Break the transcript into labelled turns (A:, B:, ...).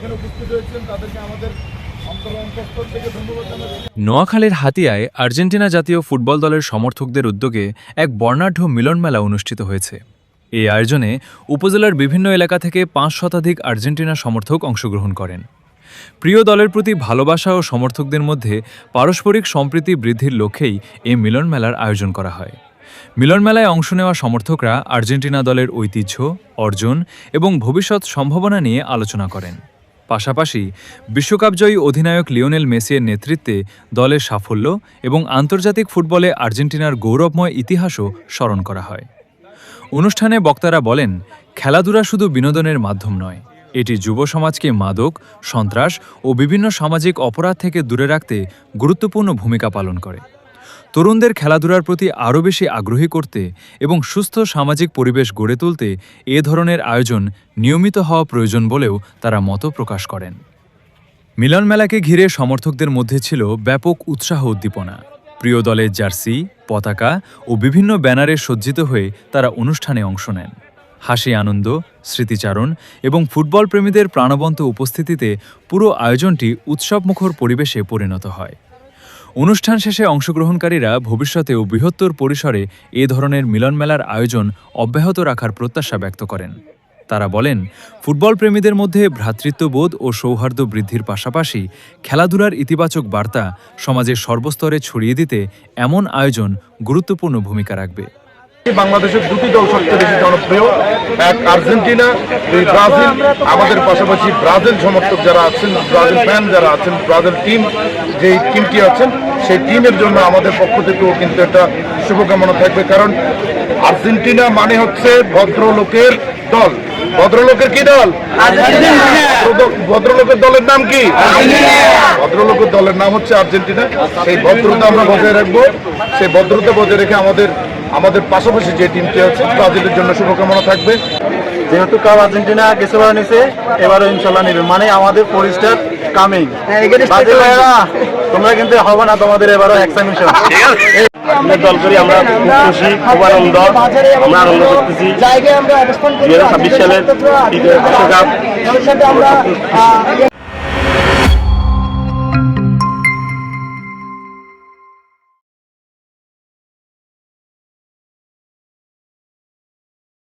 A: এখানে উপস্থিত হয়েছেন তাদেরকে আমাদের অন্তঃস্থল থেকে ধন্যবাদ জানাচ্ছি।
B: নোয়াখালীর হাতিয়ায় আর্জেন্টিনা জাতীয় ফুটবল দলের সমর্থকদের উদ্যোগে এক বর্ণাঢ্য মিলন মেলা অনুষ্ঠিত হয়েছে। এই আয়োজনে উপজেলার বিভিন্ন এলাকা থেকে ৫ শতাধিক আর্জেন্টিনা সমর্থক অংশগ্রহণ করেন। প্রিয় দলের প্রতি ভালোবাসা ও সমর্থকদের মধ্যে পারস্পরিক সম্প্রীতি বৃদ্ধির লক্ষ্যেই এই মিলন মেলার আয়োজন করা হয়। মিলন মেলায় অংশ নেওয়া সমর্থকরা আর্জেন্টিনা দলের ঐতিহ্য, অর্জন এবং ভবিষ্যৎ সম্ভাবনা নিয়ে আলোচনা করেন। পাশাপাশি বিশ্বকাপজয়ী অধিনায়ক লিওনেল মেসির নেতৃত্বে দলের সাফল্য এবং আন্তর্জাতিক ফুটবলে আর্জেন্টিনার গৌরবময় ইতিহাসও স্মরণ করা হয়। অনুষ্ঠানে বক্তারা বলেন, খেলাধুলা শুধু বিনোদনের মাধ্যম নয়, এটি যুব সমাজকে মাদক, সন্ত্রাস ও বিভিন্ন সামাজিক অপরাধ থেকে দূরে রাখতে গুরুত্বপূর্ণ ভূমিকা পালন করে। তরুণদের খেলাধুলার প্রতি আরও বেশি আগ্রহী করতে এবং সুস্থ সামাজিক পরিবেশ গড়ে তুলতে এ ধরনের আয়োজন নিয়মিত হওয়া প্রয়োজন বলেও তারা মত প্রকাশ করেন। মিলন মেলাকে ঘিরে সমর্থকদের মধ্যে ছিল ব্যাপক উৎসাহ উদ্দীপনা। প্রিয় দলের জার্সি, পতাকা ও বিভিন্ন ব্যানারে সজ্জিত হয়ে তারা অনুষ্ঠানে অংশ নেন। হাসি, আনন্দ, স্মৃতিচারণ এবং ফুটবল প্রেমীদের প্রাণবন্ত উপস্থিতিতে পুরো আয়োজনটি উৎসবমুখর পরিবেশে পরিণত হয়। অনুষ্ঠান শেষে অংশগ্রহণকারীরা ভবিষ্যতেও বৃহত্তর পরিসরে এ ধরনের মিলন মেলার আয়োজন অব্যাহত রাখার প্রত্যাশা ব্যক্ত করেন। তারা বলেন, ফুটবল প্রেমীদের মধ্যে ভ্রাতৃত্ববোধ ও সৌহার্দ্য বৃদ্ধির পাশাপাশি খেলাধুলার ইতিবাচক বার্তা সমাজের সর্বস্তরে ছড়িয়ে দিতে এমন আয়োজন গুরুত্বপূর্ণ ভূমিকা রাখবে।
A: বাংলাদেশের দুটি দল সবচেয়ে বেশি জনপ্রিয়, এক আর্জেন্টিনা, দুই ব্রাজিল। আমাদের পাশাপাশি ব্রাজিল সমর্থক যারা আছেন, ব্রাজিল ফ্যান যারা আছেন, ব্রাজিল টিম যেই টিমটি আছেন সেই টিমের জন্য আমাদের পক্ষ থেকেও কিন্তু একটা শুভকামনা থাকবে। কারণ আর্জেন্টিনা মানে হচ্ছে ভদ্রলোকের দল। ভদ্রলোকের কি দল? ভদ্রলোকের দলের নাম কি? ভদ্রলোকের দলের নাম হচ্ছে আর্জেন্টিনা। সেই ভদ্রতা আমরা বজায় রাখবো। সেই ভদ্রতা বজায় রেখে আমাদের পাশাপাশি যে টিমটি আছে ব্রাজিলের জন্য শুভকামনা থাকবে।
C: যেহেতু কাপ আর্জেন্টিনা গেছেবার নিছে, এবারও ইনশাল্লাহ নেবে, মানে আমাদের পরিষ্কার কামিং। তোমরা কিন্তু হবে না, তোমাদের এবারও এক্সামিনেশন দল করি। আমরা খুব খুশি, খুব আনন্দ, আমরা আনন্দ করতেছি। 2026 সালের বিশ্বকাপ